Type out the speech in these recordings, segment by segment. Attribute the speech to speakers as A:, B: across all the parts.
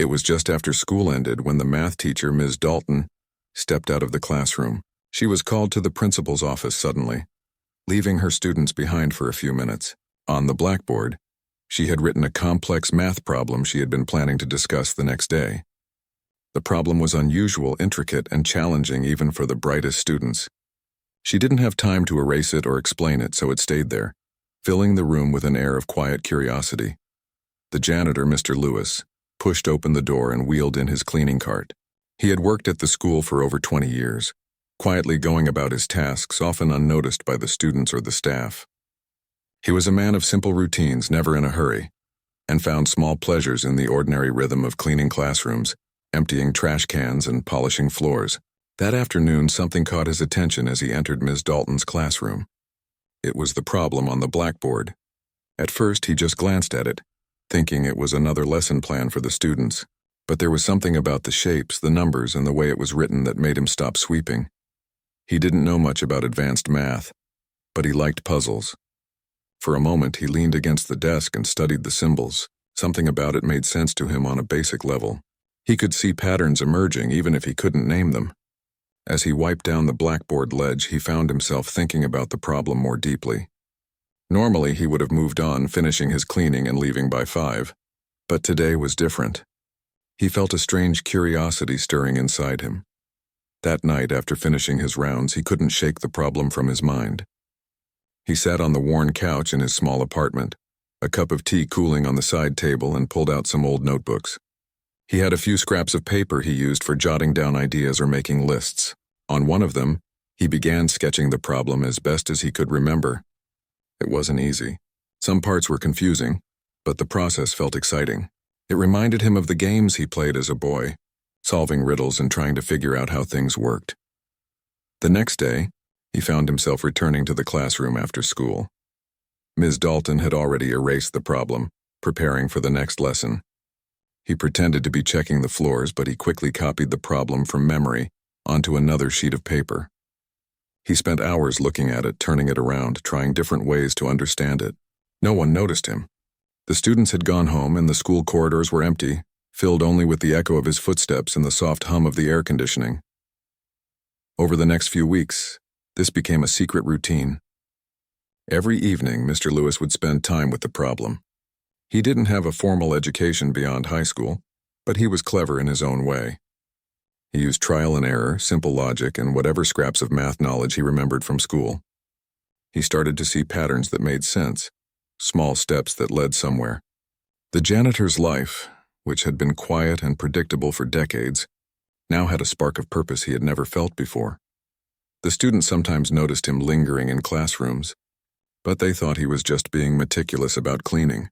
A: It was just after school ended when the math teacher, Ms. Dalton, stepped out of the classroom. She was called to the principal's office suddenly, leaving her students behind for a few minutes. On the blackboard, she had written a complex math problem she had been planning to discuss the next day. The problem was unusual, intricate, and challenging even for the brightest students. She didn't have time to erase it or explain it, so it stayed there, filling the room with an air of quiet curiosity. The janitor, Mr. Lewis, pushed open the door and wheeled in his cleaning cart. He had worked at the school for over 20 years, quietly going about his tasks, often unnoticed by the students or the staff. He was a man of simple routines, never in a hurry, and found small pleasures in the ordinary rhythm of cleaning classrooms, emptying trash cans, and polishing floors. That afternoon, something caught his attention as he entered Ms. Dalton's classroom. It was the problem on the blackboard. At first, he just glanced at it, thinking it was another lesson plan for the students. But there was something about the shapes, the numbers, and the way it was written that made him stop sweeping. He didn't know much about advanced math, but he liked puzzles. For a moment, he leaned against the desk and studied the symbols. Something about it made sense to him on a basic level. He could see patterns emerging even if he couldn't name them. As he wiped down the blackboard ledge, he found himself thinking about the problem more deeply. Normally, he would have moved on, finishing his cleaning and leaving by 5. But today was different. He felt a strange curiosity stirring inside him. That night, after finishing his rounds, he couldn't shake the problem from his mind. He sat on the worn couch in his small apartment, a cup of tea cooling on the side table, and pulled out some old notebooks. He had a few scraps of paper he used for jotting down ideas or making lists. On one of them, he began sketching the problem as best as he could remember. It wasn't easy. Some parts were confusing, but the process felt exciting. It reminded him of the games he played as a boy, solving riddles and trying to figure out how things worked. The next day, he found himself returning to the classroom after school. Ms. Dalton had already erased the problem, preparing for the next lesson. He pretended to be checking the floors, but he quickly copied the problem from memory onto another sheet of paper. He spent hours looking at it, turning it around, trying different ways to understand it. No one noticed him. The students had gone home and the school corridors were empty, filled only with the echo of his footsteps and the soft hum of the air conditioning. Over the next few weeks, this became a secret routine. Every evening, Mr. Lewis would spend time with the problem. He didn't have a formal education beyond high school, but he was clever in his own way. He used trial and error, simple logic, and whatever scraps of math knowledge he remembered from school. He started to see patterns that made sense, small steps that led somewhere. The janitor's life, which had been quiet and predictable for decades, now had a spark of purpose he had never felt before. The students sometimes noticed him lingering in classrooms, but they thought he was just being meticulous about cleaning.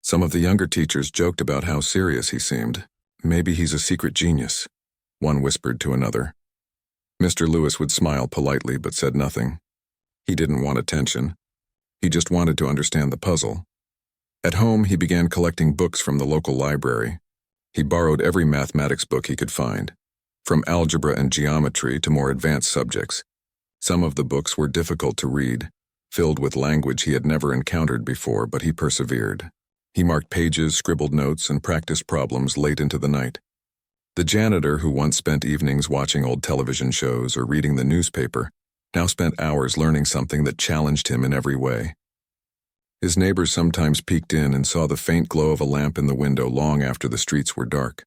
A: Some of the younger teachers joked about how serious he seemed. Maybe he's a secret genius, one whispered to another. Mr. Lewis would smile politely but said nothing. He didn't want attention. He just wanted to understand the puzzle. At home, he began collecting books from the local library. He borrowed every mathematics book he could find, from algebra and geometry to more advanced subjects. Some of the books were difficult to read, filled with language he had never encountered before, but he persevered. He marked pages, scribbled notes, and practiced problems late into the night. The janitor, who once spent evenings watching old television shows or reading the newspaper, now spent hours learning something that challenged him in every way. His neighbors sometimes peeked in and saw the faint glow of a lamp in the window long after the streets were dark.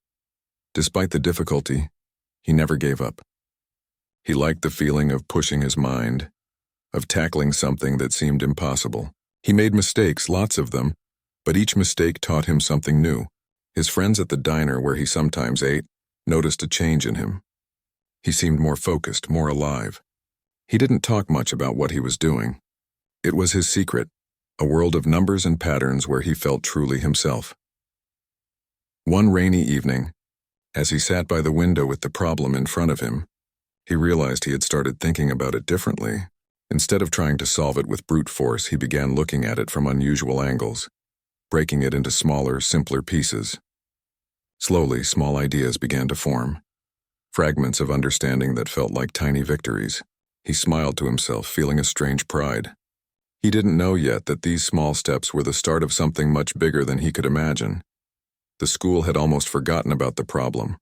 A: Despite the difficulty, he never gave up. He liked the feeling of pushing his mind, of tackling something that seemed impossible. He made mistakes, lots of them, but each mistake taught him something new. His friends at the diner where he sometimes ate noticed a change in him. He seemed more focused, more alive. He didn't talk much about what he was doing. It was his secret, a world of numbers and patterns where he felt truly himself. One rainy evening, as he sat by the window with the problem in front of him, he realized he had started thinking about it differently. Instead of trying to solve it with brute force, he began looking at it from unusual angles, breaking it into smaller, simpler pieces. Slowly, small ideas began to form, fragments of understanding that felt like tiny victories. He smiled to himself, feeling a strange pride. He didn't know yet that these small steps were the start of something much bigger than he could imagine. The school had almost forgotten about the problem.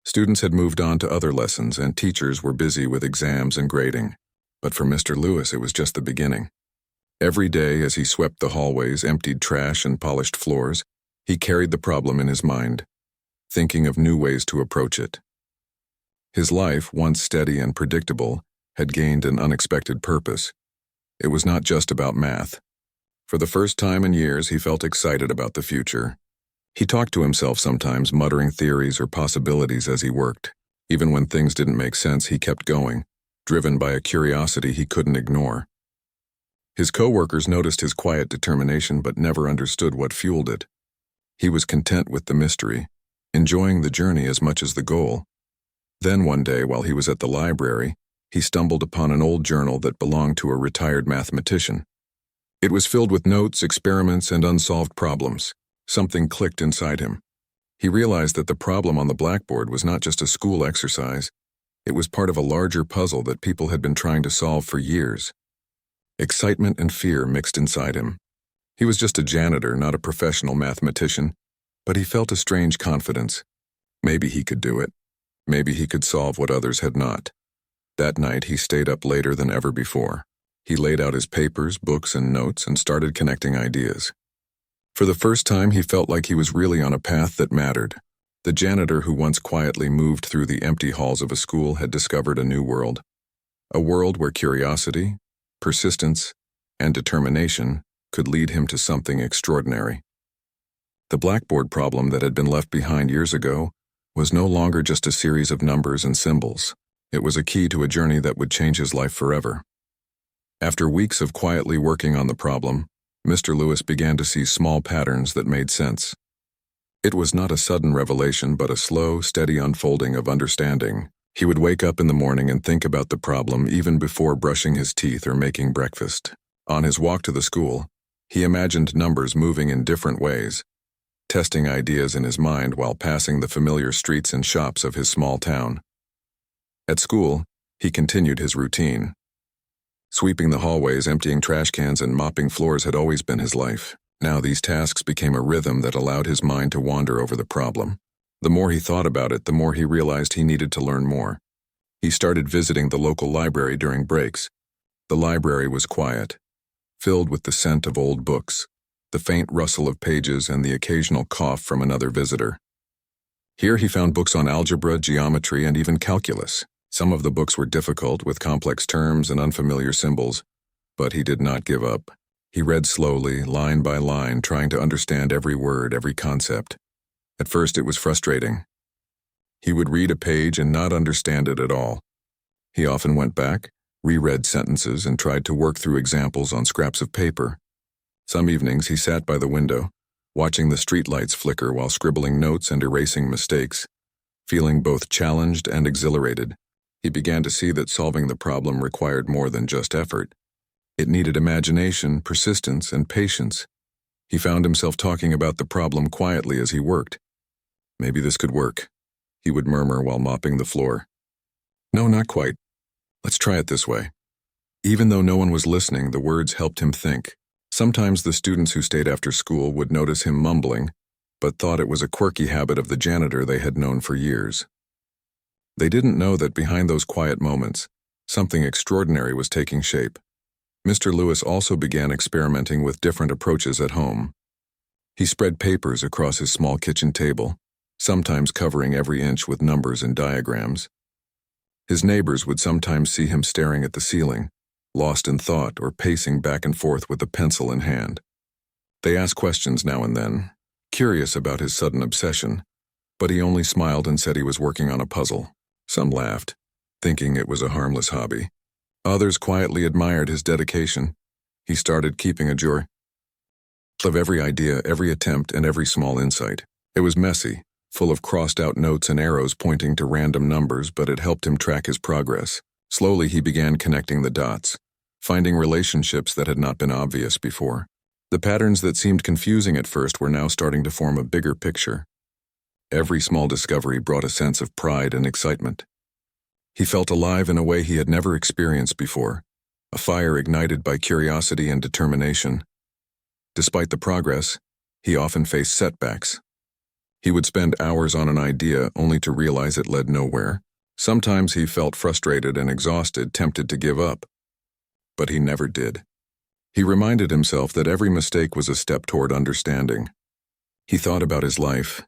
A: Students had moved on to other lessons, and teachers were busy with exams and grading. But for Mr. Lewis, it was just the beginning. Every day, as he swept the hallways, emptied trash, and polished floors, he carried the problem in his mind, thinking of new ways to approach it. His life, once steady and predictable, had gained an unexpected purpose. It was not just about math. For the first time in years, he felt excited about the future. He talked to himself sometimes, muttering theories or possibilities as he worked. Even when things didn't make sense, he kept going, driven by a curiosity he couldn't ignore. His co-workers noticed his quiet determination but never understood what fueled it. He was content with the mystery, enjoying the journey as much as the goal. Then one day, while he was at the library, he stumbled upon an old journal that belonged to a retired mathematician. It was filled with notes, experiments, and unsolved problems. Something clicked inside him. He realized that the problem on the blackboard was not just a school exercise. It was part of a larger puzzle that people had been trying to solve for years. Excitement and fear mixed inside him. He was just a janitor, not a professional mathematician, but he felt a strange confidence. Maybe he could do it. Maybe he could solve what others had not. That night, he stayed up later than ever before. He laid out his papers, books, and notes and started connecting ideas. For the first time, he felt like he was really on a path that mattered. The janitor who once quietly moved through the empty halls of a school had discovered a new world. A world where curiosity, persistence, and determination could lead him to something extraordinary. The blackboard problem that had been left behind years ago was no longer just a series of numbers and symbols. It was a key to a journey that would change his life forever. After weeks of quietly working on the problem, Mr. Lewis began to see small patterns that made sense. It was not a sudden revelation, but a slow, steady unfolding of understanding. He would wake up in the morning and think about the problem even before brushing his teeth or making breakfast. On his walk to the school, he imagined numbers moving in different ways, testing ideas in his mind while passing the familiar streets and shops of his small town. At school, he continued his routine. Sweeping the hallways, emptying trash cans, and mopping floors had always been his life. Now these tasks became a rhythm that allowed his mind to wander over the problem. The more he thought about it, the more he realized he needed to learn more. He started visiting the local library during breaks. The library was quiet, filled with the scent of old books, the faint rustle of pages, and the occasional cough from another visitor. Here he found books on algebra, geometry, and even calculus. Some of the books were difficult, with complex terms and unfamiliar symbols, but he did not give up. He read slowly, line by line, trying to understand every word, every concept. At first it was frustrating. He would read a page and not understand it at all. He often went back, reread sentences, and tried to work through examples on scraps of paper. Some evenings he sat by the window, watching the streetlights flicker while scribbling notes and erasing mistakes. Feeling both challenged and exhilarated, he began to see that solving the problem required more than just effort. It needed imagination, persistence, and patience. He found himself talking about the problem quietly as he worked. Maybe this could work, he would murmur while mopping the floor. No, not quite. Let's try it this way. Even though no one was listening, the words helped him think. Sometimes the students who stayed after school would notice him mumbling, but thought it was a quirky habit of the janitor they had known for years. They didn't know that behind those quiet moments, something extraordinary was taking shape. Mr. Lewis also began experimenting with different approaches at home. He spread papers across his small kitchen table, sometimes covering every inch with numbers and diagrams. His neighbors would sometimes see him staring at the ceiling, lost in thought or pacing back and forth with a pencil in hand. They asked questions now and then, curious about his sudden obsession, but he only smiled and said he was working on a puzzle. Some laughed, thinking it was a harmless hobby. Others quietly admired his dedication. He started keeping a journal of every idea, every attempt, and every small insight. It was messy, full of crossed-out notes and arrows pointing to random numbers, but it helped him track his progress. Slowly, he began connecting the dots, finding relationships that had not been obvious before. The patterns that seemed confusing at first were now starting to form a bigger picture. Every small discovery brought a sense of pride and excitement. He felt alive in a way he had never experienced before, a fire ignited by curiosity and determination. Despite the progress, he often faced setbacks. He would spend hours on an idea only to realize it led nowhere. Sometimes he felt frustrated and exhausted, tempted to give up. But he never did. He reminded himself that every mistake was a step toward understanding. He thought about his life,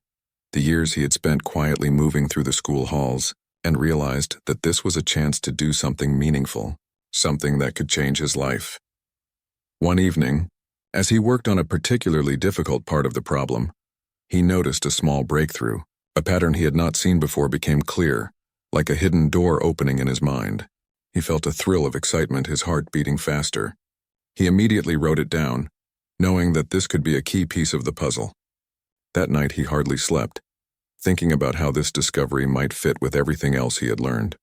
A: the years he had spent quietly moving through the school halls, and realized that this was a chance to do something meaningful, something that could change his life. One evening, as he worked on a particularly difficult part of the problem, he noticed a small breakthrough. A pattern he had not seen before became clear, like a hidden door opening in his mind. He felt a thrill of excitement, his heart beating faster. He immediately wrote it down, knowing that this could be a key piece of the puzzle. That night he hardly slept, thinking about how this discovery might fit with everything else he had learned.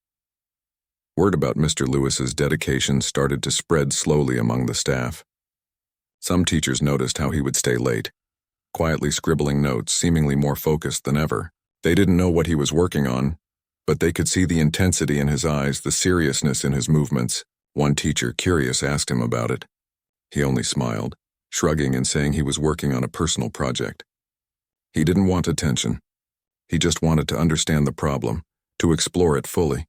A: Word about Mr. Lewis's dedication started to spread slowly among the staff. Some teachers noticed how he would stay late, quietly scribbling notes, seemingly more focused than ever. They didn't know what he was working on, but they could see the intensity in his eyes, the seriousness in his movements. One teacher, curious, asked him about it. He only smiled, shrugging and saying he was working on a personal project. He didn't want attention. He just wanted to understand the problem, to explore it fully.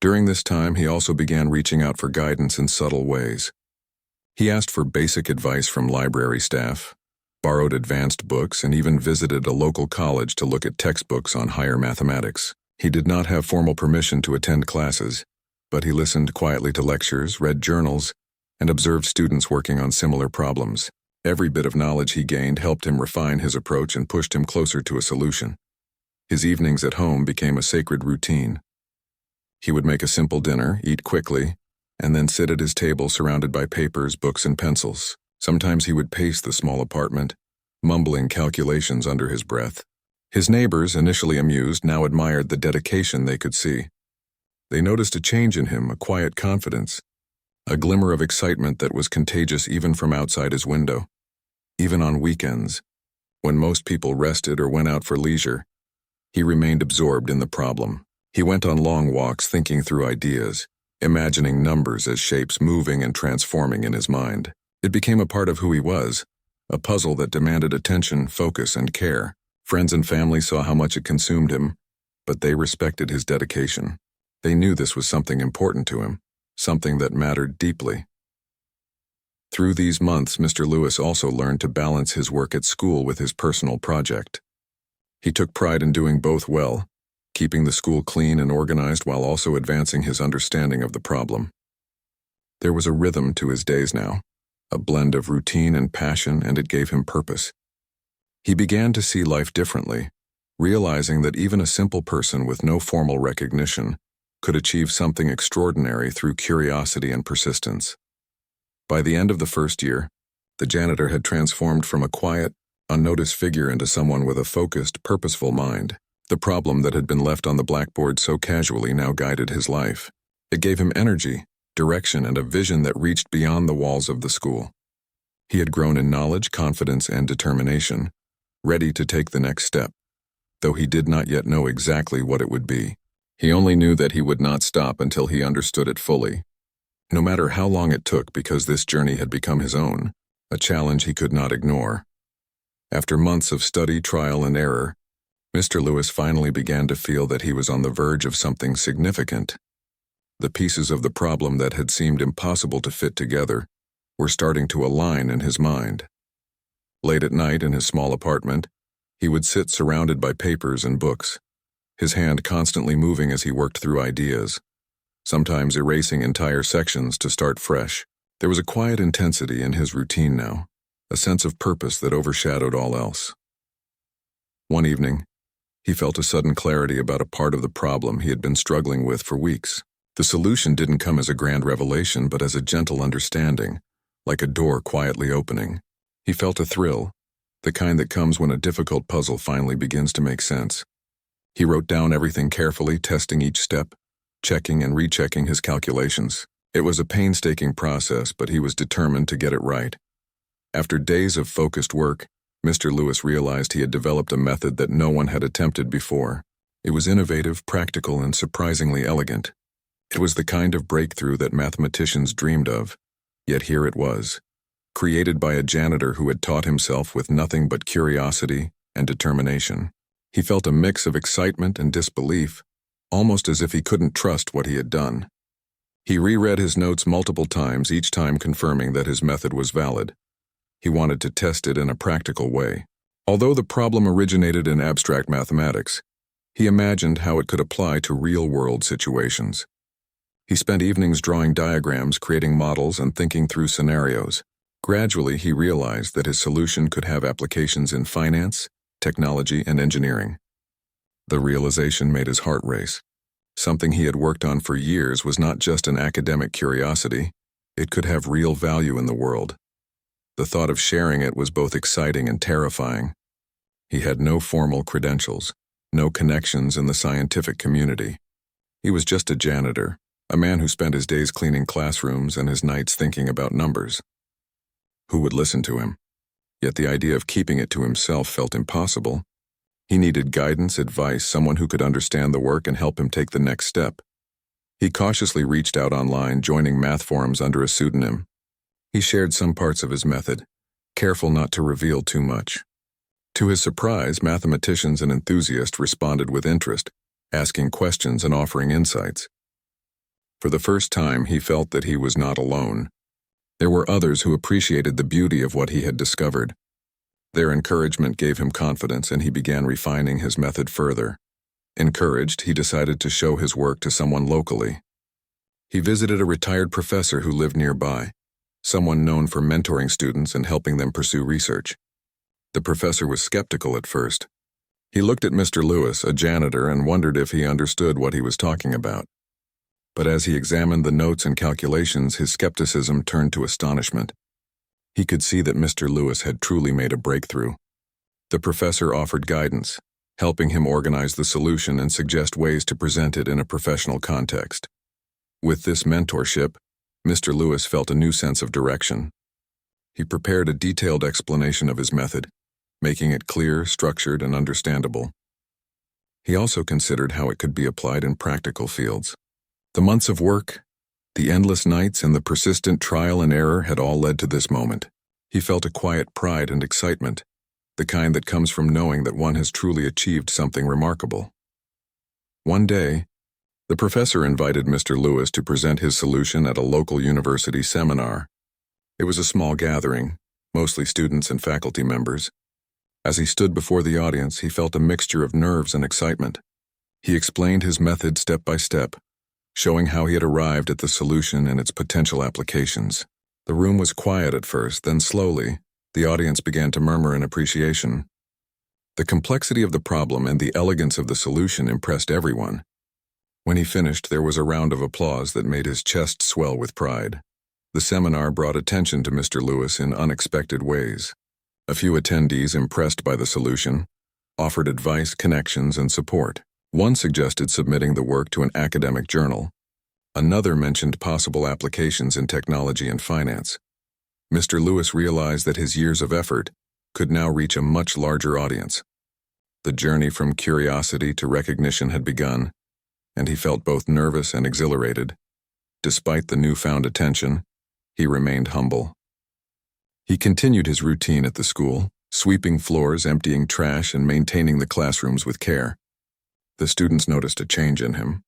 A: During this time, he also began reaching out for guidance in subtle ways. He asked for basic advice from library staff, borrowed advanced books, and even visited a local college to look at textbooks on higher mathematics. He did not have formal permission to attend classes, but he listened quietly to lectures, read journals, and observed students working on similar problems. Every bit of knowledge he gained helped him refine his approach and pushed him closer to a solution. His evenings at home became a sacred routine. He would make a simple dinner, eat quickly, and then sit at his table surrounded by papers, books, and pencils. Sometimes he would pace the small apartment, mumbling calculations under his breath. His neighbors, initially amused, now admired the dedication they could see. They noticed a change in him, a quiet confidence, a glimmer of excitement that was contagious even from outside his window. Even on weekends, when most people rested or went out for leisure, he remained absorbed in the problem. He went on long walks thinking through ideas, imagining numbers as shapes moving and transforming in his mind. It became a part of who he was, a puzzle that demanded attention, focus, and care. Friends and family saw how much it consumed him, but they respected his dedication. They knew this was something important to him, something that mattered deeply. Through these months, Mr. Lewis also learned to balance his work at school with his personal project. He took pride in doing both well, keeping the school clean and organized while also advancing his understanding of the problem. There was a rhythm to his days now, a blend of routine and passion, and it gave him purpose. He began to see life differently, realizing that even a simple person with no formal recognition could achieve something extraordinary through curiosity and persistence. By the end of the first year, the janitor had transformed from a quiet, unnoticed figure into someone with a focused, purposeful mind. The problem that had been left on the blackboard so casually now guided his life. It gave him energy, direction, and a vision that reached beyond the walls of the school. He had grown in knowledge, confidence, and determination, ready to take the next step, though he did not yet know exactly what it would be. He only knew that he would not stop until he understood it fully, no matter how long it took, because this journey had become his own, a challenge he could not ignore. After months of study, trial, and error, Mr. Lewis finally began to feel that he was on the verge of something significant. The pieces of the problem that had seemed impossible to fit together were starting to align in his mind. Late at night in his small apartment, he would sit surrounded by papers and books, his hand constantly moving as he worked through ideas, sometimes erasing entire sections to start fresh. There was a quiet intensity in his routine now, a sense of purpose that overshadowed all else. One evening, he felt a sudden clarity about a part of the problem he had been struggling with for weeks. The solution didn't come as a grand revelation, but as a gentle understanding, like a door quietly opening. He felt a thrill, the kind that comes when a difficult puzzle finally begins to make sense. He wrote down everything carefully, testing each step, checking and rechecking his calculations. It was a painstaking process, but he was determined to get it right. After days of focused work, Mr. Lewis realized he had developed a method that no one had attempted before. It was innovative, practical, and surprisingly elegant. It was the kind of breakthrough that mathematicians dreamed of, yet here it was, created by a janitor who had taught himself with nothing but curiosity, and determination. He felt a mix of excitement and disbelief, almost as if he couldn't trust what he had done. He reread his notes multiple times, each time confirming that his method was valid. He wanted to test it in a practical way. Although the problem originated in abstract mathematics, he imagined how it could apply to real-world situations. He spent evenings drawing diagrams, creating models, and thinking through scenarios. Gradually, he realized that his solution could have applications in finance, technology, and engineering. The realization made his heart race. Something he had worked on for years was not just an academic curiosity, it could have real value in the world. The thought of sharing it was both exciting and terrifying. He had no formal credentials, no connections in the scientific community. He was just a janitor, a man who spent his days cleaning classrooms and his nights thinking about numbers. Who would listen to him? Yet the idea of keeping it to himself felt impossible. He needed guidance, advice, someone who could understand the work and help him take the next step. He cautiously reached out online, joining math forums under a pseudonym. He shared some parts of his method, careful not to reveal too much. To his surprise, mathematicians and enthusiasts responded with interest, asking questions and offering insights. For the first time, he felt that he was not alone. There were others who appreciated the beauty of what he had discovered. Their encouragement gave him confidence, and he began refining his method further. Encouraged, he decided to show his work to someone locally. He visited a retired professor who lived nearby, someone known for mentoring students and helping them pursue research. The professor was skeptical at first. He looked at Mr. Lewis, a janitor, and wondered if he understood what he was talking about. But as he examined the notes and calculations, his skepticism turned to astonishment. He could see that Mr. Lewis had truly made a breakthrough. The professor offered guidance, helping him organize the solution and suggest ways to present it in a professional context. With this mentorship, Mr. Lewis felt a new sense of direction. He prepared a detailed explanation of his method, making it clear, structured, and understandable. He also considered how it could be applied in practical fields. The months of work, the endless nights, and the persistent trial and error had all led to this moment. He felt a quiet pride and excitement, the kind that comes from knowing that one has truly achieved something remarkable. One day, the professor invited Mr. Lewis to present his solution at a local university seminar. It was a small gathering, mostly students and faculty members. As he stood before the audience, he felt a mixture of nerves and excitement. He explained his method step by step, showing how he had arrived at the solution and its potential applications. The room was quiet at first, then slowly, the audience began to murmur in appreciation. The complexity of the problem and the elegance of the solution impressed everyone. When he finished, there was a round of applause that made his chest swell with pride. The seminar brought attention to Mr. Lewis in unexpected ways. A few attendees, impressed by the solution, offered advice, connections, and support. One suggested submitting the work to an academic journal. Another mentioned possible applications in technology and finance. Mr. Lewis realized that his years of effort could now reach a much larger audience. The journey from curiosity to recognition had begun, and he felt both nervous and exhilarated. Despite the newfound attention, he remained humble. He continued his routine at the school, sweeping floors, emptying trash, and maintaining the classrooms with care. The students noticed a change in him.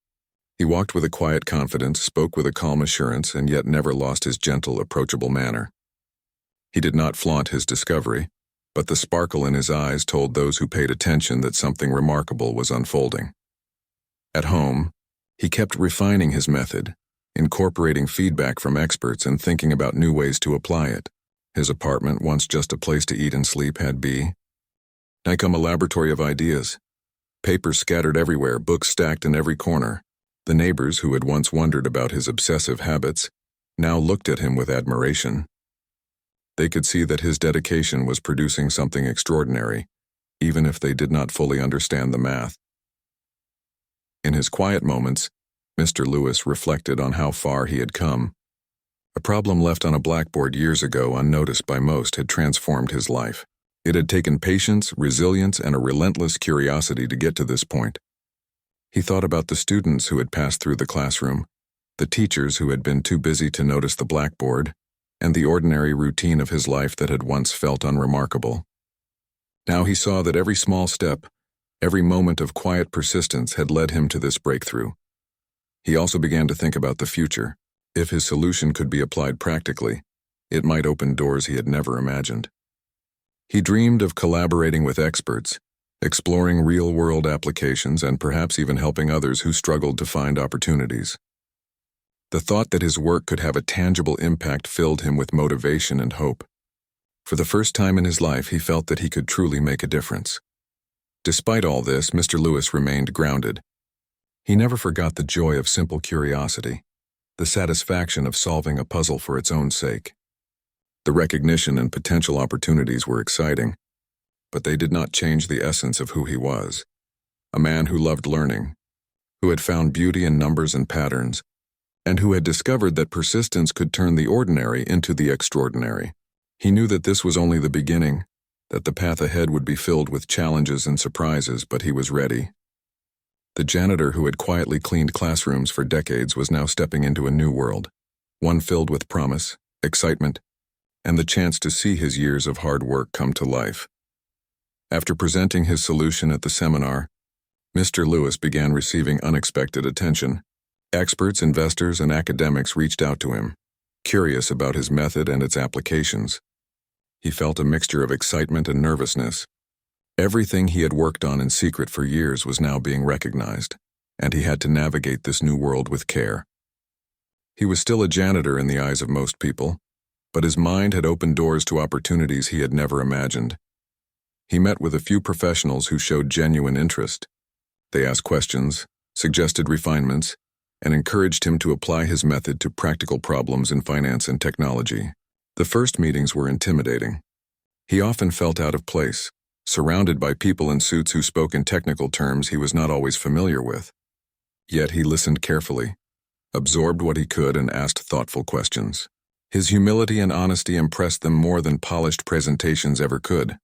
A: He walked with a quiet confidence, spoke with a calm assurance, and yet never lost his gentle, approachable manner. He did not flaunt his discovery, but the sparkle in his eyes told those who paid attention that something remarkable was unfolding. At home, he kept refining his method, incorporating feedback from experts and thinking about new ways to apply it. His apartment, once just a place to eat and sleep, had become a laboratory of ideas. Papers scattered everywhere, books stacked in every corner. The neighbors, who had once wondered about his obsessive habits, now looked at him with admiration. They could see that his dedication was producing something extraordinary, even if they did not fully understand the math. In his quiet moments, Mr. Lewis reflected on how far he had come. A problem left on a blackboard years ago, unnoticed by most, had transformed his life. It had taken patience, resilience, and a relentless curiosity to get to this point. He thought about the students who had passed through the classroom, the teachers who had been too busy to notice the blackboard, and the ordinary routine of his life that had once felt unremarkable. Now he saw that every small step, every moment of quiet persistence had led him to this breakthrough. He also began to think about the future. If his solution could be applied practically, it might open doors he had never imagined. He dreamed of collaborating with experts, exploring real-world applications, and perhaps even helping others who struggled to find opportunities. The thought that his work could have a tangible impact filled him with motivation and hope. For the first time in his life, he felt that he could truly make a difference. Despite all this, Mr. Lewis remained grounded. He never forgot the joy of simple curiosity, the satisfaction of solving a puzzle for its own sake. The recognition and potential opportunities were exciting, but they did not change the essence of who he was. A man who loved learning, who had found beauty in numbers and patterns, and who had discovered that persistence could turn the ordinary into the extraordinary. He knew that this was only the beginning, that the path ahead would be filled with challenges and surprises, but he was ready. The janitor who had quietly cleaned classrooms for decades was now stepping into a new world, one filled with promise, excitement, and the chance to see his years of hard work come to life. After presenting his solution at the seminar, Mr. Lewis began receiving unexpected attention. Experts, investors, and academics reached out to him, curious about his method and its applications. He felt a mixture of excitement and nervousness. Everything he had worked on in secret for years was now being recognized, and he had to navigate this new world with care. He was still a janitor in the eyes of most people, but his mind had opened doors to opportunities he had never imagined. He met with a few professionals who showed genuine interest. They asked questions, suggested refinements, and encouraged him to apply his method to practical problems in finance and technology. The first meetings were intimidating. He often felt out of place, surrounded by people in suits who spoke in technical terms he was not always familiar with. Yet he listened carefully, absorbed what he could, and asked thoughtful questions. His humility and honesty impressed them more than polished presentations ever could.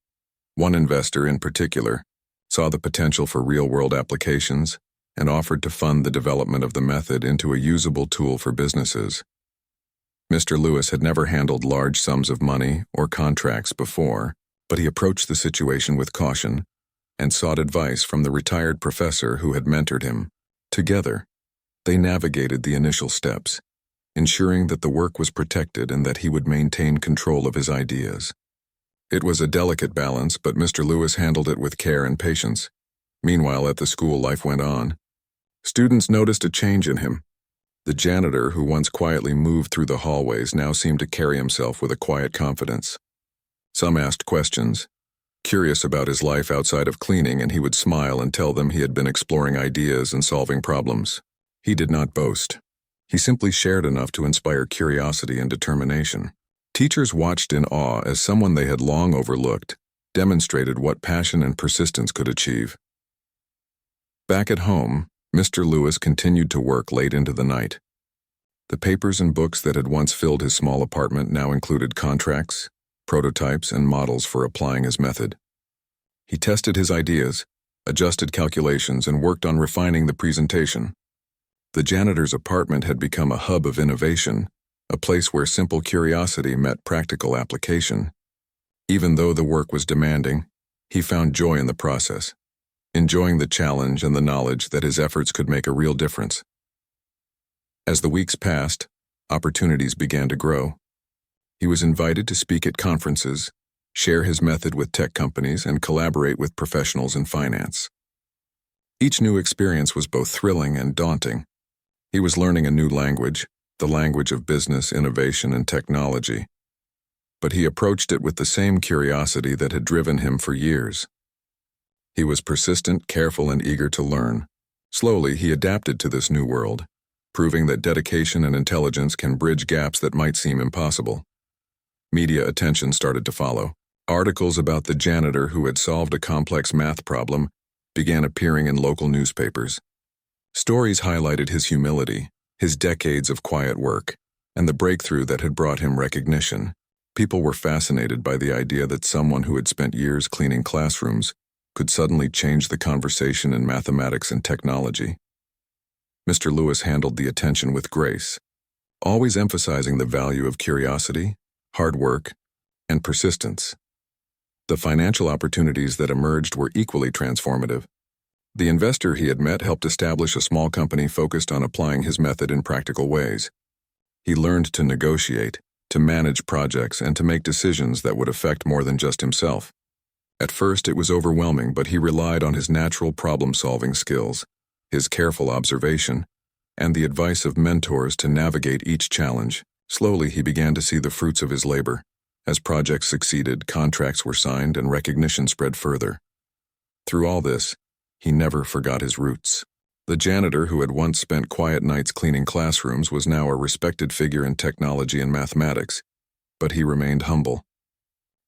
A: One investor, in particular, saw the potential for real-world applications and offered to fund the development of the method into a usable tool for businesses. Mr. Lewis had never handled large sums of money or contracts before, but he approached the situation with caution and sought advice from the retired professor who had mentored him. Together, they navigated the initial steps, ensuring that the work was protected and that he would maintain control of his ideas. It was a delicate balance, but Mr. Lewis handled it with care and patience. Meanwhile, at the school, life went on. Students noticed a change in him. The janitor, who once quietly moved through the hallways, now seemed to carry himself with a quiet confidence. Some asked questions, curious about his life outside of cleaning, and he would smile and tell them he had been exploring ideas and solving problems. He did not boast. He simply shared enough to inspire curiosity and determination. Teachers watched in awe as someone they had long overlooked demonstrated what passion and persistence could achieve. Back at home, Mr. Lewis continued to work late into the night. The papers and books that had once filled his small apartment now included contracts, prototypes, and models for applying his method. He tested his ideas, adjusted calculations, and worked on refining the presentation. The janitor's apartment had become a hub of innovation, a place where simple curiosity met practical application. Even though the work was demanding, he found joy in the process, enjoying the challenge and the knowledge that his efforts could make a real difference. As the weeks passed, opportunities began to grow. He was invited to speak at conferences, share his method with tech companies, and collaborate with professionals in finance. Each new experience was both thrilling and daunting. He was learning a new language, the language of business, innovation, and technology. But he approached it with the same curiosity that had driven him for years. He was persistent, careful, and eager to learn. Slowly, he adapted to this new world, proving that dedication and intelligence can bridge gaps that might seem impossible. Media attention started to follow. Articles about the janitor who had solved a complex math problem began appearing in local newspapers. Stories highlighted his humility, his decades of quiet work, and the breakthrough that had brought him recognition. People were fascinated by the idea that someone who had spent years cleaning classrooms could suddenly change the conversation in mathematics and technology. Mr. Lewis handled the attention with grace, always emphasizing the value of curiosity, hard work, and persistence. The financial opportunities that emerged were equally transformative. The investor he had met helped establish a small company focused on applying his method in practical ways. He learned to negotiate, to manage projects, and to make decisions that would affect more than just himself. At first it was overwhelming, but he relied on his natural problem-solving skills, his careful observation, and the advice of mentors to navigate each challenge. Slowly he began to see the fruits of his labor. As projects succeeded, contracts were signed, and recognition spread further. Through all this, he never forgot his roots. The janitor who had once spent quiet nights cleaning classrooms was now a respected figure in technology and mathematics, but he remained humble.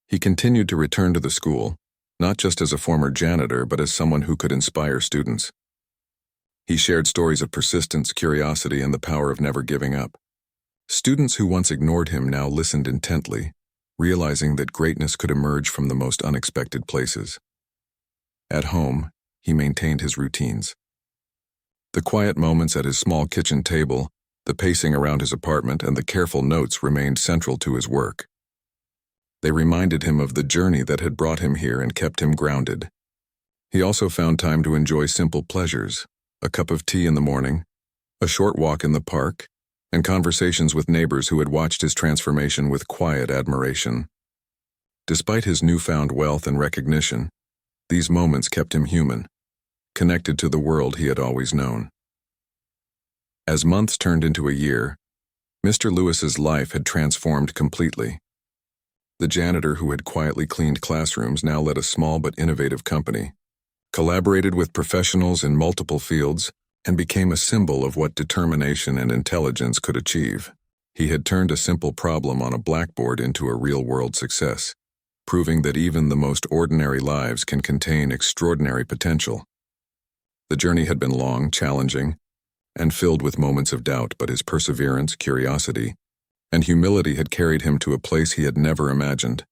A: He continued to return to the school, not just as a former janitor, but as someone who could inspire students. He shared stories of persistence, curiosity, and the power of never giving up. Students who once ignored him now listened intently, realizing that greatness could emerge from the most unexpected places. At home, he maintained his routines. The quiet moments at his small kitchen table, the pacing around his apartment, and the careful notes remained central to his work. They reminded him of the journey that had brought him here and kept him grounded. He also found time to enjoy simple pleasures, a cup of tea in the morning, a short walk in the park, and conversations with neighbors who had watched his transformation with quiet admiration. Despite his newfound wealth and recognition, these moments kept him human, connected to the world he had always known. As months turned into a year, Mr. Lewis's life had transformed completely. The janitor who had quietly cleaned classrooms now led a small but innovative company, collaborated with professionals in multiple fields, and became a symbol of what determination and intelligence could achieve. He had turned a simple problem on a blackboard into a real-world success, proving that even the most ordinary lives can contain extraordinary potential. The journey had been long, challenging, and filled with moments of doubt, but his perseverance, curiosity, and humility had carried him to a place he had never imagined.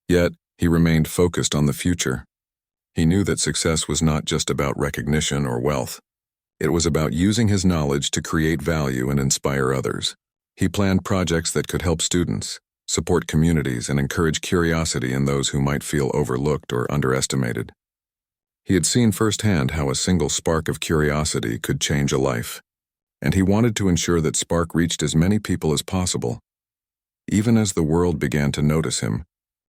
A: Yet, he remained focused on the future. He knew that success was not just about recognition or wealth. It was about using his knowledge to create value and inspire others. He planned projects that could help students, support communities, and encourage curiosity in those who might feel overlooked or underestimated. He had seen firsthand how a single spark of curiosity could change a life, and he wanted to ensure that spark reached as many people as possible. Even as the world began to notice him,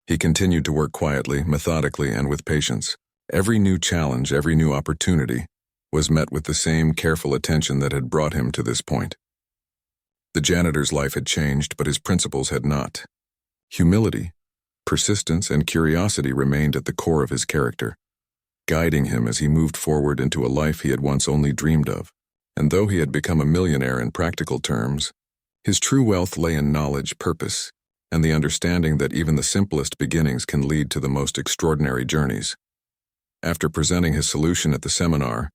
A: he continued to work quietly, methodically, and with patience. Every new challenge, every new opportunity, was met with the same careful attention that had brought him to this point. The janitor's life had changed, but his principles had not. Humility, persistence, and curiosity remained at the core of his character, guiding him as he moved forward into a life he had once only dreamed of. And though he had become a millionaire in practical terms, his true wealth lay in knowledge, purpose, and the understanding that even the simplest beginnings can lead to the most extraordinary journeys. After presenting his solution at the seminar,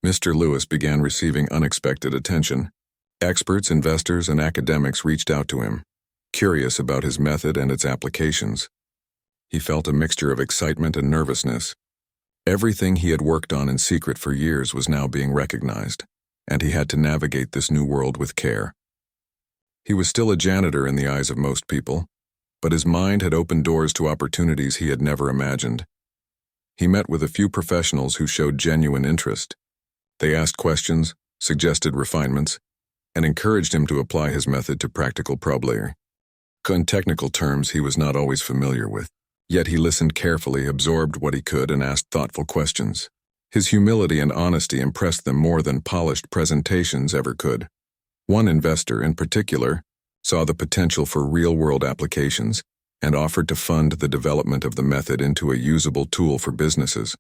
A: Mr. Lewis began receiving unexpected attention. Experts, investors, and academics reached out to him, curious about his method and its applications. He felt a mixture of excitement and nervousness. Everything he had worked on in secret for years was now being recognized, and he had to navigate this new world with care. He was still a janitor in the eyes of most people, but his mind had opened doors to opportunities he had never imagined. He met with a few professionals who showed genuine interest. They asked questions, suggested refinements, and encouraged him to apply his method to practical problems. In technical terms he was not always familiar with, yet he listened carefully, absorbed what he could, and asked thoughtful questions. His humility and honesty impressed them more than polished presentations ever could. One investor, in particular, saw the potential for real-world applications and offered to fund the development of the method into a usable tool for businesses.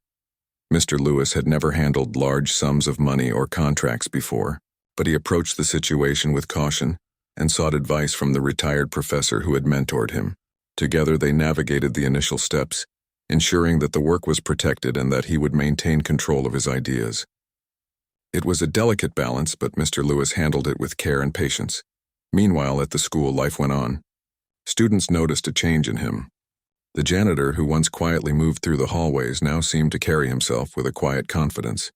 A: Mr. Lewis had never handled large sums of money or contracts before, but he approached the situation with caution and sought advice from the retired professor who had mentored him. Together they navigated the initial steps, ensuring that the work was protected and that he would maintain control of his ideas. It was a delicate balance, but Mr. Lewis handled it with care and patience. Meanwhile, at the school, life went on. Students noticed a change in him. The janitor, who once quietly moved through the hallways, now seemed to carry himself with a quiet confidence.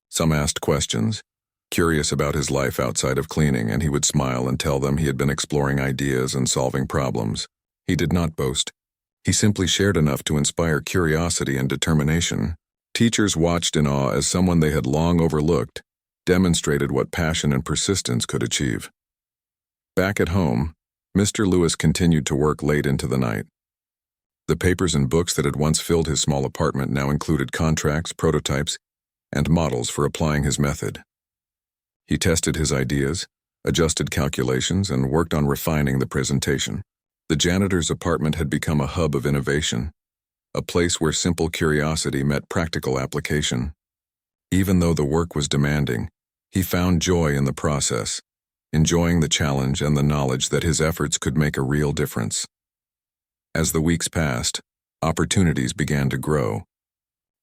A: Some asked questions, curious about his life outside of cleaning, and he would smile and tell them he had been exploring ideas and solving problems. He did not boast. He simply shared enough to inspire curiosity and determination. Teachers watched in awe as someone they had long overlooked demonstrated what passion and persistence could achieve. Back at home, Mr. Lewis continued to work late into the night. The papers and books that had once filled his small apartment now included contracts, prototypes, and models for applying his method. He tested his ideas, adjusted calculations, and worked on refining the presentation. The janitor's apartment had become a hub of innovation, a place where simple curiosity met practical application. Even though the work was demanding, he found joy in the process, enjoying the challenge and the knowledge that his efforts could make a real difference. As the weeks passed, opportunities began to grow.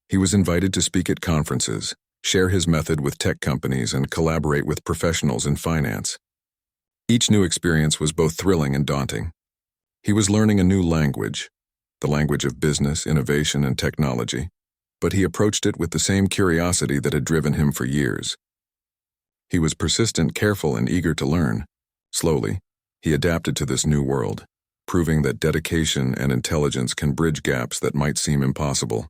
A: He was invited to speak at conferences, share his method with tech companies, and collaborate with professionals in finance. Each new experience was both thrilling and daunting. He was learning a new language, the language of business, innovation, and technology, but he approached it with the same curiosity that had driven him for years. He was persistent, careful, and eager to learn. Slowly, he adapted to this new world, proving that dedication and intelligence can bridge gaps that might seem impossible.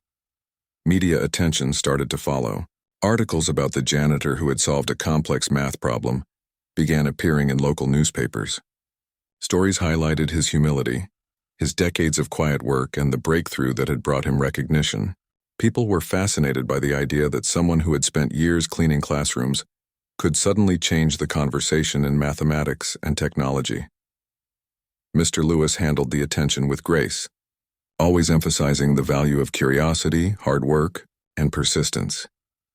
A: Media attention started to follow. Articles about the janitor who had solved a complex math problem began appearing in local newspapers. Stories highlighted his humility, his decades of quiet work, and the breakthrough that had brought him recognition. People were fascinated by the idea that someone who had spent years cleaning classrooms could suddenly change the conversation in mathematics and technology. Mr. Lewis handled the attention with grace, always emphasizing the value of curiosity, hard work, and persistence.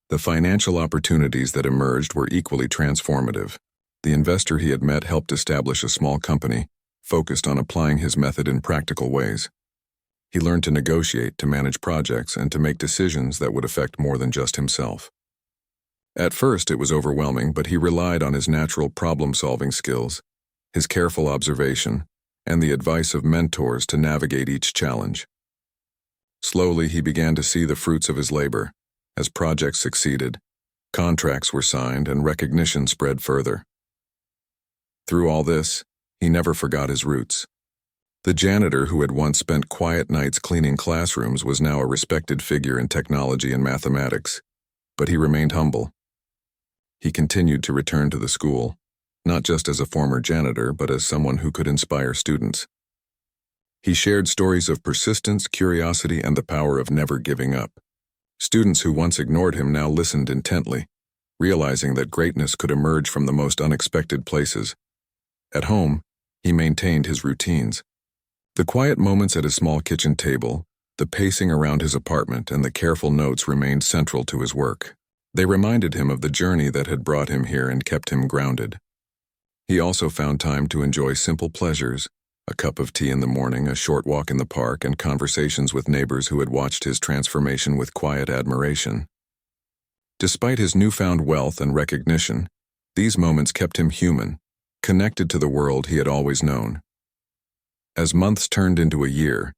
A: The financial opportunities that emerged were equally transformative. The investor he had met helped establish a small company focused on applying his method in practical ways. He learned to negotiate, to manage projects, and to make decisions that would affect more than just himself. At first, it was overwhelming, but he relied on his natural problem-solving skills, his careful observation, and the advice of mentors to navigate each challenge. Slowly, he began to see the fruits of his labor. As projects succeeded, contracts were signed, and recognition spread further. Through all this, he never forgot his roots. The janitor who had once spent quiet nights cleaning classrooms was now a respected figure in technology and mathematics, but he remained humble. He continued to return to the school, not just as a former janitor, but as someone who could inspire students. He shared stories of persistence, curiosity, and the power of never giving up. Students who once ignored him now listened intently, realizing that greatness could emerge from the most unexpected places. At home, he maintained his routines. The quiet moments at his small kitchen table, the pacing around his apartment, and the careful notes remained central to his work. They reminded him of the journey that had brought him here and kept him grounded. He also found time to enjoy simple pleasures, a cup of tea in the morning, a short walk in the park, and conversations with neighbors who had watched his transformation with quiet admiration. Despite his newfound wealth and recognition, these moments kept him human, connected to the world he had always known. As months turned into a year,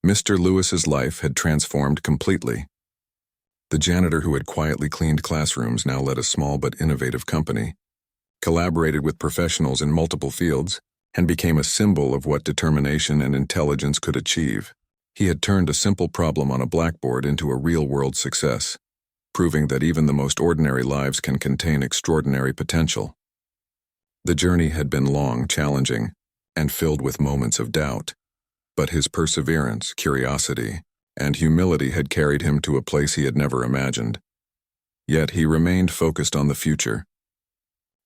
A: Mr. Lewis's life had transformed completely. The janitor who had quietly cleaned classrooms now led a small but innovative company, collaborated with professionals in multiple fields, and became a symbol of what determination and intelligence could achieve. He had turned a simple problem on a blackboard into a real-world success, proving that even the most ordinary lives can contain extraordinary potential. The journey had been long, challenging, and filled with moments of doubt, but his perseverance, curiosity, and humility had carried him to a place he had never imagined. Yet he remained focused on the future.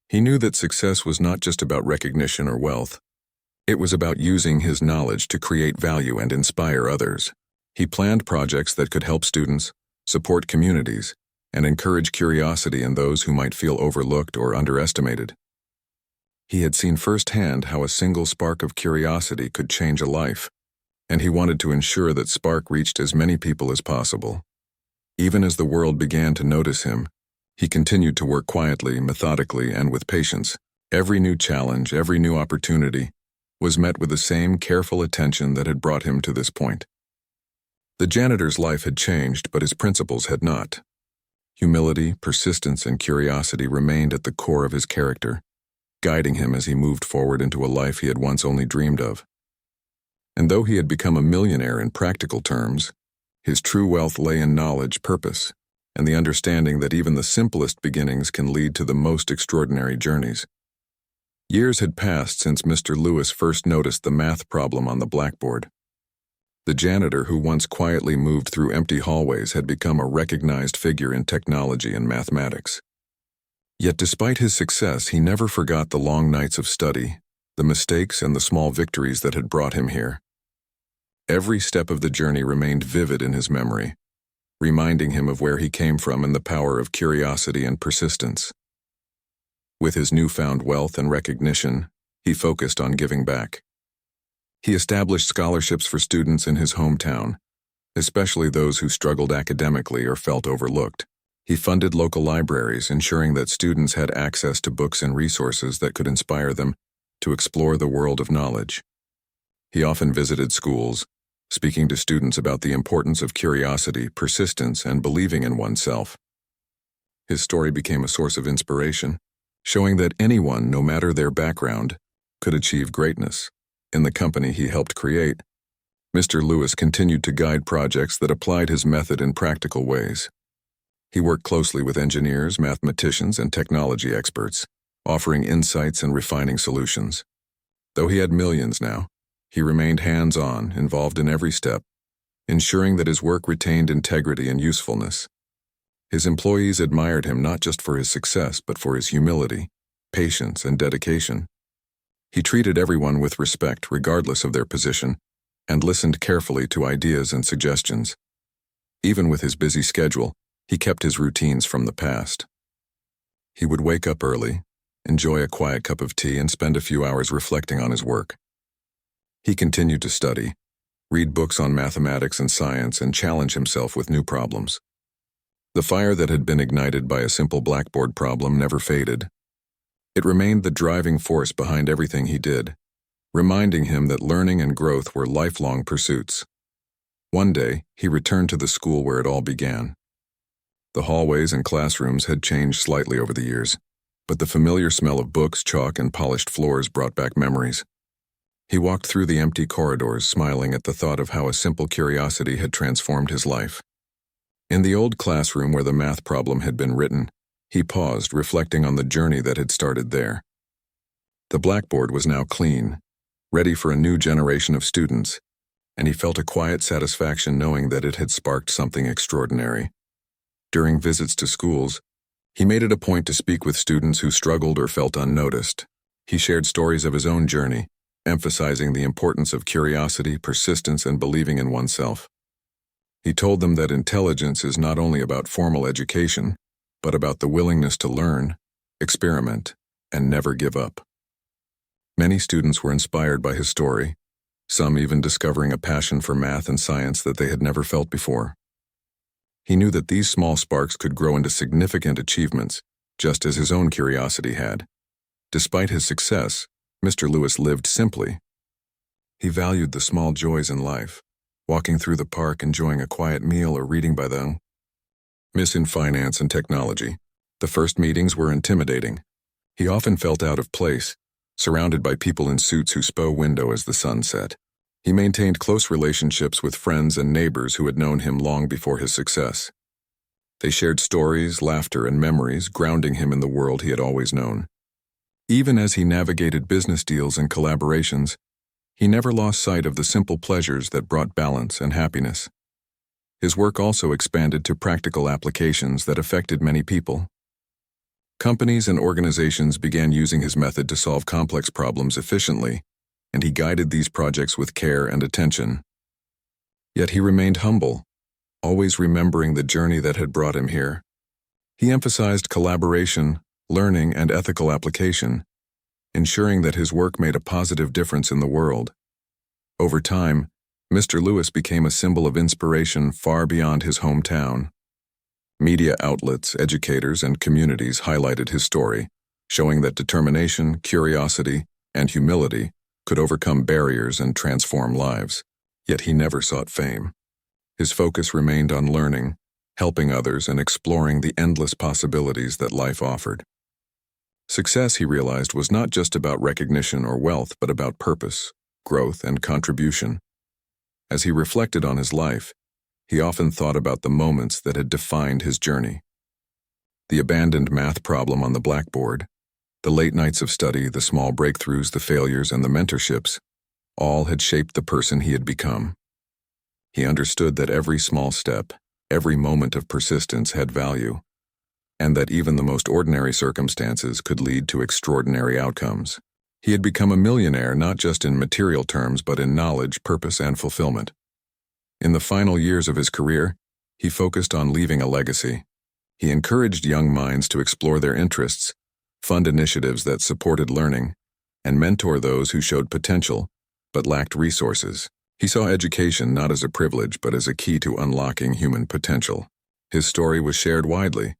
A: He knew that success was not just about recognition or wealth. It was about using his knowledge to create value and inspire others. He planned projects that could help students, support communities, and encourage curiosity in those who might feel overlooked or underestimated. He had seen firsthand how a single spark of curiosity could change a life, and he wanted to ensure that spark reached as many people as possible. Even as the world began to notice him, he continued to work quietly, methodically, and with patience. Every new challenge, every new opportunity, was met with the same careful attention that had brought him to this point. The janitor's life had changed, but his principles had not. Humility, persistence, and curiosity remained at the core of his character, guiding him as he moved forward into a life he had once only dreamed of. And though he had become a millionaire in practical terms, his true wealth lay in knowledge, purpose, and the understanding that even the simplest beginnings can lead to the most extraordinary journeys. Years had passed since Mr. Lewis first noticed the math problem on the blackboard. The janitor who once quietly moved through empty hallways had become a recognized figure in technology and mathematics. Yet despite his success, he never forgot the long nights of study, the mistakes and the small victories that had brought him here. Every step of the journey remained vivid in his memory, reminding him of where he came from and the power of curiosity and persistence. With his newfound wealth and recognition, he focused on giving back. He established scholarships for students in his hometown, especially those who struggled academically or felt overlooked. He funded local libraries, ensuring that students had access to books and resources that could inspire them to explore the world of knowledge. He often visited schools, speaking to students about the importance of curiosity, persistence, and believing in oneself. His story became a source of inspiration, showing that anyone, no matter their background, could achieve greatness. In the company he helped create, Mr. Lewis continued to guide projects that applied his method in practical ways. He worked closely with engineers, mathematicians, and technology experts, offering insights and refining solutions. Though he had millions now, he remained hands-on, involved in every step, ensuring that his work retained integrity and usefulness. His employees admired him not just for his success, but for his humility, patience, and dedication. He treated everyone with respect, regardless of their position, and listened carefully to ideas and suggestions. Even with his busy schedule, he kept his routines from the past. He would wake up early, enjoy a quiet cup of tea, and spend a few hours reflecting on his work. He continued to study, read books on mathematics and science, and challenge himself with new problems. The fire that had been ignited by a simple blackboard problem never faded. It remained the driving force behind everything he did, reminding him that learning and growth were lifelong pursuits. One day, he returned to the school where it all began. The hallways and classrooms had changed slightly over the years, but the familiar smell of books, chalk, and polished floors brought back memories. He walked through the empty corridors, smiling at the thought of how a simple curiosity had transformed his life. In the old classroom where the math problem had been written, he paused, reflecting on the journey that had started there. The blackboard was now clean, ready for a new generation of students, and he felt a quiet satisfaction knowing that it had sparked something extraordinary. During visits to schools, he made it a point to speak with students who struggled or felt unnoticed. He shared stories of his own journey, emphasizing the importance of curiosity, persistence, and believing in oneself. He told them that intelligence is not only about formal education, but about the willingness to learn, experiment, and never give up. Many students were inspired by his story, some even discovering a passion for math and science that they had never felt before. He knew that these small sparks could grow into significant achievements, just as his own curiosity had. Despite his success, Mr. Lewis lived simply. He valued the small joys in life, walking through the park, enjoying a quiet meal, or reading by the in finance and technology. The first meetings were intimidating. He often felt out of place, surrounded by people in suits who spoke window as the sun set. He maintained close relationships with friends and neighbors who had known him long before his success. They shared stories, laughter, and memories, grounding him in the world he had always known. Even as he navigated business deals and collaborations, he never lost sight of the simple pleasures that brought balance and happiness. His work also expanded to practical applications that affected many people. Companies and organizations began using his method to solve complex problems efficiently, and he guided these projects with care and attention. Yet he remained humble, always remembering the journey that had brought him here. He emphasized collaboration, learning, and ethical application, ensuring that his work made a positive difference in the world. Over time, Mr. Lewis became a symbol of inspiration far beyond his hometown. Media outlets, educators, and communities highlighted his story, showing that determination, curiosity, and humility could overcome barriers and transform lives. Yet he never sought fame. His focus remained on learning, helping others, and exploring the endless possibilities that life offered. Success, he realized, was not just about recognition or wealth, but about purpose, growth, and contribution. As he reflected on his life, he often thought about the moments that had defined his journey. The abandoned math problem on the blackboard, the late nights of study, the small breakthroughs, the failures, and the mentorships, all had shaped the person he had become. He understood that every small step, every moment of persistence had value, and that even the most ordinary circumstances could lead to extraordinary outcomes. He had become a millionaire not just in material terms but in knowledge, purpose, and fulfillment. In the final years of his career, he focused on leaving a legacy. He encouraged young minds to explore their interests, fund initiatives that supported learning, and mentor those who showed potential but lacked resources. He saw education not as a privilege but as a key to unlocking human potential. His story was shared widely,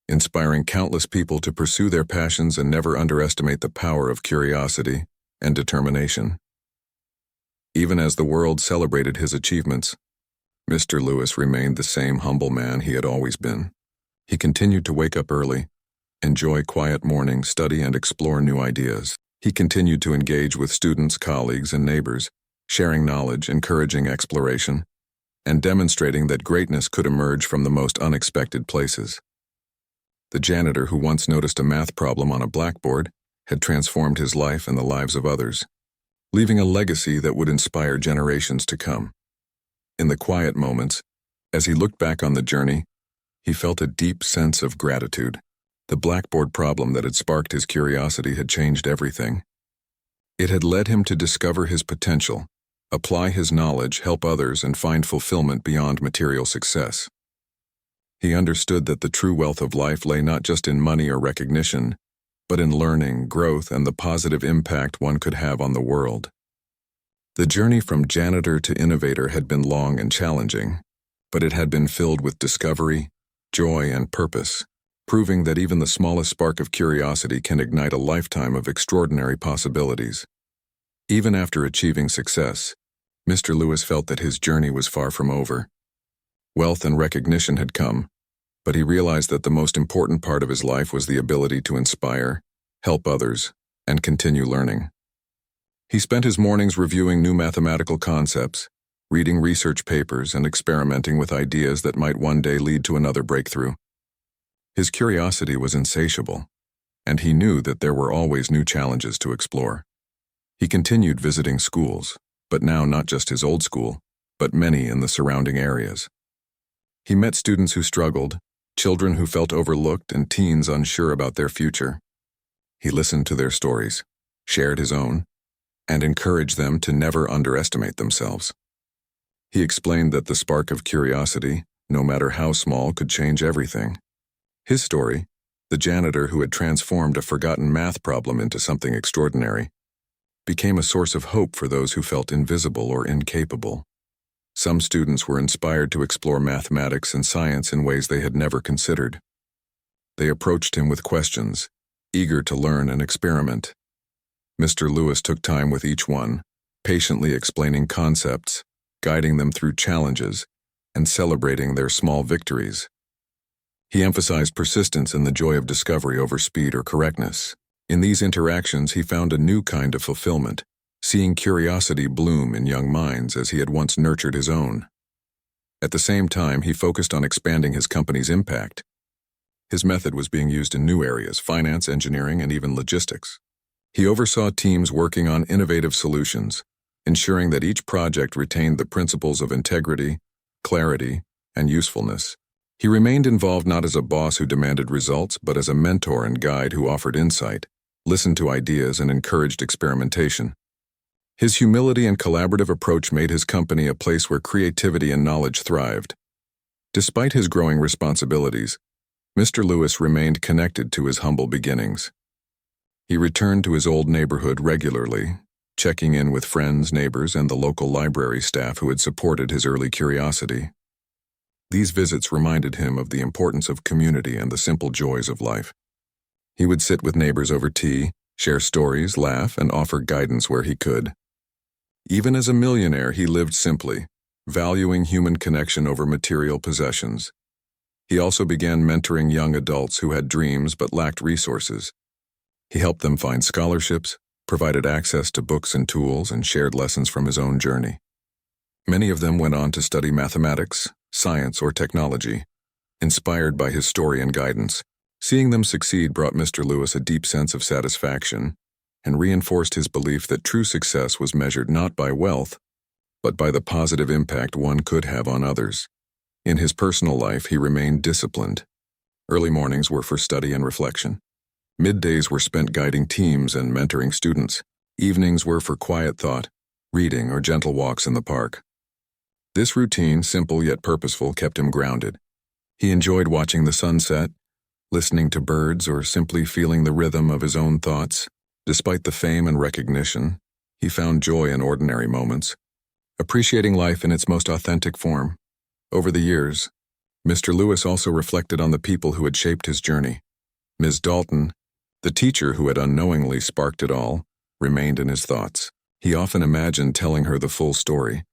A: inspiring countless people to pursue their passions and never underestimate the power of curiosity and determination. Even as the world celebrated his achievements, Mr. Lewis remained the same humble man he had always been. He continued to wake up early, enjoy quiet mornings, study, and explore new ideas. He continued to engage with students, colleagues, and neighbors, sharing knowledge, encouraging exploration, and demonstrating that greatness could emerge from the most unexpected places. The janitor who once noticed a math problem on a blackboard had transformed his life and the lives of others, leaving a legacy that would inspire generations to come. In the quiet moments, as he looked back on the journey, he felt a deep sense of gratitude. The blackboard problem that had sparked his curiosity had changed everything. It had led him to discover his potential, apply his knowledge, help others, and find fulfillment beyond material success. He understood that the true wealth of life lay not just in money or recognition, but in learning, growth, and the positive impact one could have on the world. The journey from janitor to innovator had been long and challenging, but it had been filled with discovery, joy, and purpose, proving that even the smallest spark of curiosity can ignite a lifetime of extraordinary possibilities. Even after achieving success, Mr. Lewis felt that his journey was far from over. Wealth and recognition had come, but he realized that the most important part of his life was the ability to inspire, help others, and continue learning. He spent his mornings reviewing new mathematical concepts, reading research papers, and experimenting with ideas that might one day lead to another breakthrough. His curiosity was insatiable, and he knew that there were always new challenges to explore. He continued visiting schools, but now not just his old school, but many in the surrounding areas. He met students who struggled, children who felt overlooked, and teens unsure about their future. He listened to their stories, shared his own, and encouraged them to never underestimate themselves. He explained that the spark of curiosity, no matter how small, could change everything. His story, the janitor who had transformed a forgotten math problem into something extraordinary, became a source of hope for those who felt invisible or incapable. Some students were inspired to explore mathematics and science in ways they had never considered. They approached him with questions, eager to learn and experiment. Mr. Lewis took time with each one, patiently explaining concepts, guiding them through challenges, and celebrating their small victories. He emphasized persistence and the joy of discovery over speed or correctness. In these interactions, he found a new kind of fulfillment, seeing curiosity bloom in young minds as he had once nurtured his own. At the same time, he focused on expanding his company's impact. His method was being used in new areas: finance, engineering, and even logistics. He oversaw teams working on innovative solutions, ensuring that each project retained the principles of integrity, clarity, and usefulness. He remained involved not as a boss who demanded results, but as a mentor and guide who offered insight, listened to ideas, and encouraged experimentation. His humility and collaborative approach made his company a place where creativity and knowledge thrived. Despite his growing responsibilities, Mr. Lewis remained connected to his humble beginnings. He returned to his old neighborhood regularly, checking in with friends, neighbors, and the local library staff who had supported his early curiosity. These visits reminded him of the importance of community and the simple joys of life. He would sit with neighbors over tea, share stories, laugh, and offer guidance where he could. Even as a millionaire, he lived simply, valuing human connection over material possessions. He also began mentoring young adults who had dreams but lacked resources. He helped them find scholarships, provided access to books and tools, and shared lessons from his own journey. Many of them went on to study mathematics, science, or technology, inspired by his story and guidance. Seeing them succeed brought Mr. Lewis a deep sense of satisfaction and reinforced his belief that true success was measured not by wealth, but by the positive impact one could have on others. In his personal life, he remained disciplined. Early mornings were for study and reflection. Middays were spent guiding teams and mentoring students. Evenings were for quiet thought, reading, or gentle walks in the park. This routine, simple yet purposeful, kept him grounded. He enjoyed watching the sunset, listening to birds, or simply feeling the rhythm of his own thoughts. Despite the fame and recognition, he found joy in ordinary moments, appreciating life in its most authentic form. Over the years, Mr. Lewis also reflected on the people who had shaped his journey. Ms. Dalton, the teacher who had unknowingly sparked it all, remained in his thoughts. He often imagined telling her the full story,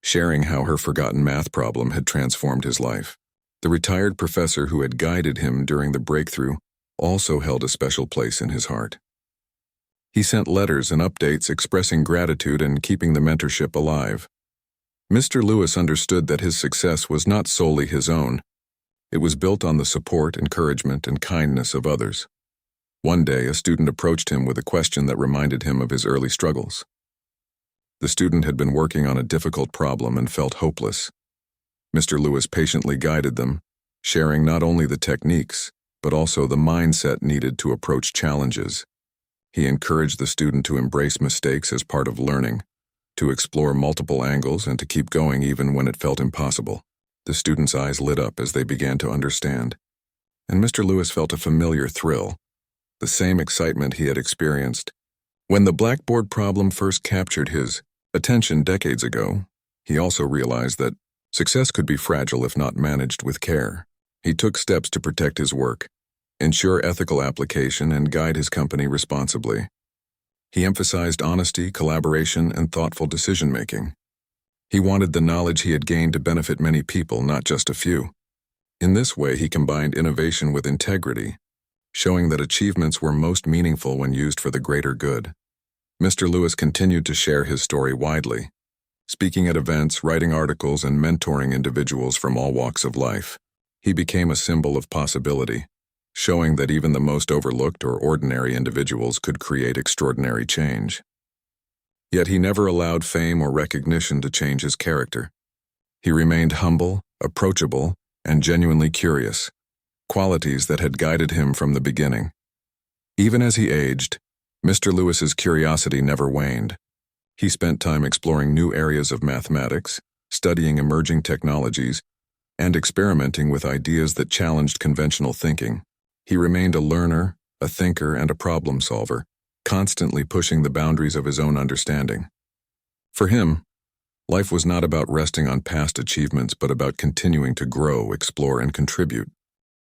A: sharing how her forgotten math problem had transformed his life. The retired professor who had guided him during the breakthrough also held a special place in his heart. He sent letters and updates expressing gratitude and keeping the mentorship alive. Mr. Lewis understood that his success was not solely his own. It was built on the support, encouragement, and kindness of others. One day, a student approached him with a question that reminded him of his early struggles. The student had been working on a difficult problem and felt hopeless. Mr. Lewis patiently guided them, sharing not only the techniques, but also the mindset needed to approach challenges. He encouraged the student to embrace mistakes as part of learning, to explore multiple angles, and to keep going even when it felt impossible. The student's eyes lit up as they began to understand, and Mr. Lewis felt a familiar thrill, the same excitement he had experienced when the Blackboard problem first captured his attention decades ago. He also realized that success could be fragile if not managed with care. He took steps to protect his work, ensure ethical application, and guide his company responsibly. He emphasized honesty, collaboration, and thoughtful decision-making. He wanted the knowledge he had gained to benefit many people, not just a few. In this way, he combined innovation with integrity, showing that achievements were most meaningful when used for the greater good. Mr. Lewis continued to share his story widely, speaking at events, writing articles, and mentoring individuals from all walks of life. He became a symbol of possibility, showing that even the most overlooked or ordinary individuals could create extraordinary change. Yet he never allowed fame or recognition to change his character. He remained humble, approachable, and genuinely curious, qualities that had guided him from the beginning. Even as he aged, Mr. Lewis's curiosity never waned. He spent time exploring new areas of mathematics, studying emerging technologies, and experimenting with ideas that challenged conventional thinking. He remained a learner, a thinker, and a problem solver, constantly pushing the boundaries of his own understanding. For him, life was not about resting on past achievements, but about continuing to grow, explore, and contribute.